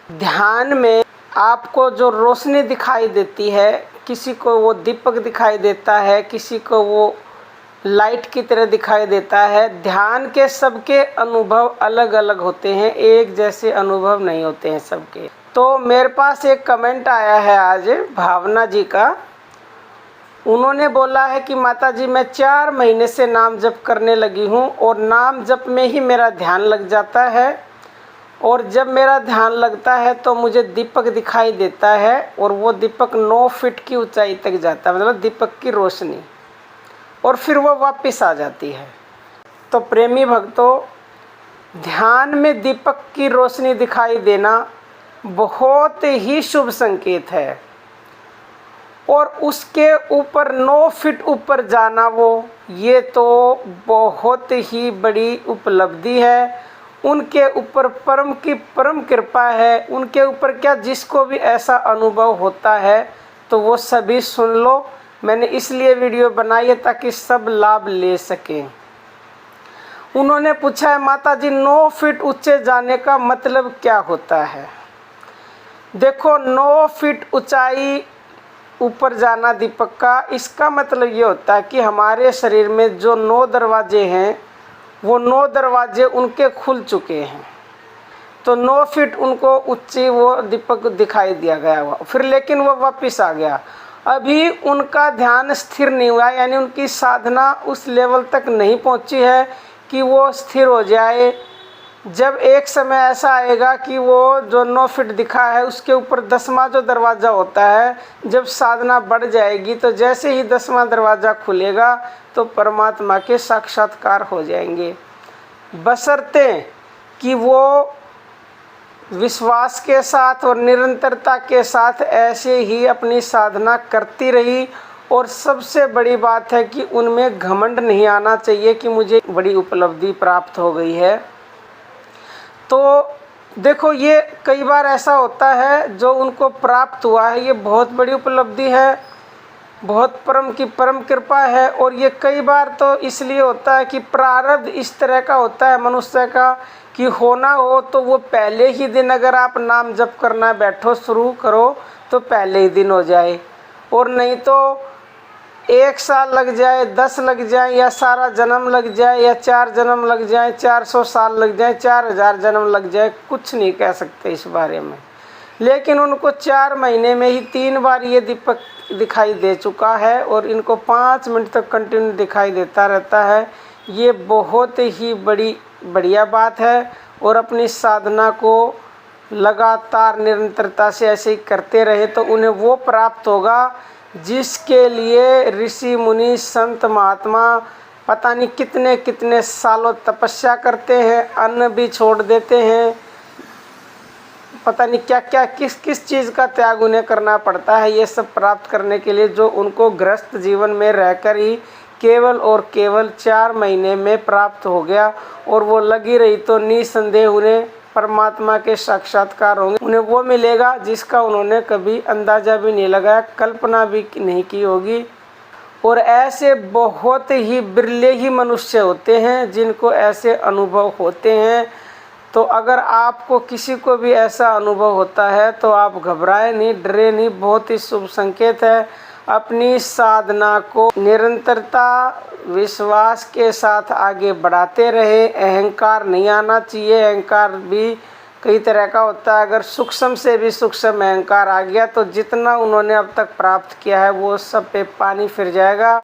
ध्यान में आपको जो रोशनी दिखाई देती है, किसी को वो दीपक दिखाई देता है, किसी को वो लाइट की तरह दिखाई देता है। ध्यान के सबके अनुभव अलग अलग होते हैं, एक जैसे अनुभव नहीं होते हैं सबके। तो मेरे पास एक कमेंट आया है आज भावना जी का। उन्होंने बोला है कि माता जी मैं 4 महीने से नाम जप करने लगी हूँ और नाम जप में ही मेरा ध्यान लग जाता है, और जब मेरा ध्यान लगता है तो मुझे दीपक दिखाई देता है और वो दीपक 9 फीट की ऊंचाई तक जाता है, मतलब दीपक की रोशनी, और फिर वो वापस आ जाती है। तो प्रेमी भक्तों, ध्यान में दीपक की रोशनी दिखाई देना बहुत ही शुभ संकेत है, और उसके ऊपर 9 फीट ऊपर जाना ये तो बहुत ही बड़ी उपलब्धि है। उनके ऊपर परम की परम कृपा है। उनके ऊपर क्या, जिसको भी ऐसा अनुभव होता है तो वो सभी सुन लो। मैंने इसलिए वीडियो बनाई है ताकि सब लाभ ले सकें। उन्होंने पूछा है माता जी 9 फीट ऊंचे जाने का मतलब क्या होता है। देखो, 9 फीट ऊंचाई ऊपर जाना दीपक का, इसका मतलब ये होता है कि हमारे शरीर में जो 9 दरवाजे हैं वो 9 दरवाजे उनके खुल चुके हैं। तो 9 फीट उनको ऊंची वो दीपक दिखाई दिया गया हुआ, फिर लेकिन वो वापस आ गया। अभी उनका ध्यान स्थिर नहीं हुआ, यानी उनकी साधना उस लेवल तक नहीं पहुंची है कि वो स्थिर हो जाए। जब एक समय ऐसा आएगा कि वो जो 9 फीट दिखा है उसके ऊपर 10वां जो दरवाज़ा होता है, जब साधना बढ़ जाएगी तो जैसे ही 10वां दरवाज़ा खुलेगा तो परमात्मा के साक्षात्कार हो जाएंगे, बशर्ते कि वो विश्वास के साथ और निरंतरता के साथ ऐसे ही अपनी साधना करती रही। और सबसे बड़ी बात है कि उनमें घमंड नहीं आना चाहिए कि मुझे बड़ी उपलब्धि प्राप्त हो गई है। तो देखो, ये कई बार ऐसा होता है जो उनको प्राप्त हुआ है, ये बहुत बड़ी उपलब्धि है, बहुत परम की परम कृपा है। और ये कई बार तो इसलिए होता है कि प्रारब्ध इस तरह का होता है मनुष्य का कि होना हो तो वो पहले ही दिन, अगर आप नाम जप करना बैठो शुरू करो तो पहले ही दिन हो जाए, और नहीं तो 1 साल लग जाए, 10 लग जाए, या सारा जन्म लग जाए, या 4 जन्म लग जाए, 400 साल लग जाए, 4000 जन्म लग जाए, कुछ नहीं कह सकते इस बारे में। लेकिन उनको 4 महीने में ही 3 बार ये दीपक दिखाई दे चुका है, और इनको 5 मिनट तक कंटिन्यू दिखाई देता रहता है। ये बहुत ही बढ़िया बात है। और अपनी साधना को लगातार निरंतरता से ऐसे ही करते रहे तो उन्हें वो प्राप्त होगा जिसके लिए ऋषि मुनि संत महात्मा पता नहीं कितने कितने सालों तपस्या करते हैं, अन्न भी छोड़ देते हैं, पता नहीं क्या क्या किस किस चीज़ का त्याग उन्हें करना पड़ता है ये सब प्राप्त करने के लिए, जो उनको गृहस्थ जीवन में रहकर ही केवल और केवल 4 महीने में प्राप्त हो गया। और वो लगी रही तो निसंदेह उन्हें परमात्मा के साक्षात्कार होंगे, उन्हें वो मिलेगा जिसका उन्होंने कभी अंदाज़ा भी नहीं लगाया, कल्पना भी नहीं की होगी। और ऐसे बहुत ही बिरले ही मनुष्य होते हैं जिनको ऐसे अनुभव होते हैं। तो अगर आपको किसी को भी ऐसा अनुभव होता है तो आप घबराए नहीं, डरे नहीं, बहुत ही शुभ संकेत है। अपनी साधना को निरंतरता विश्वास के साथ आगे बढ़ाते रहे। अहंकार नहीं आना चाहिए, अहंकार भी कई तरह का होता है। अगर सूक्ष्म से भी सूक्ष्म अहंकार आ गया तो जितना उन्होंने अब तक प्राप्त किया है वो सब पे पानी फिर जाएगा।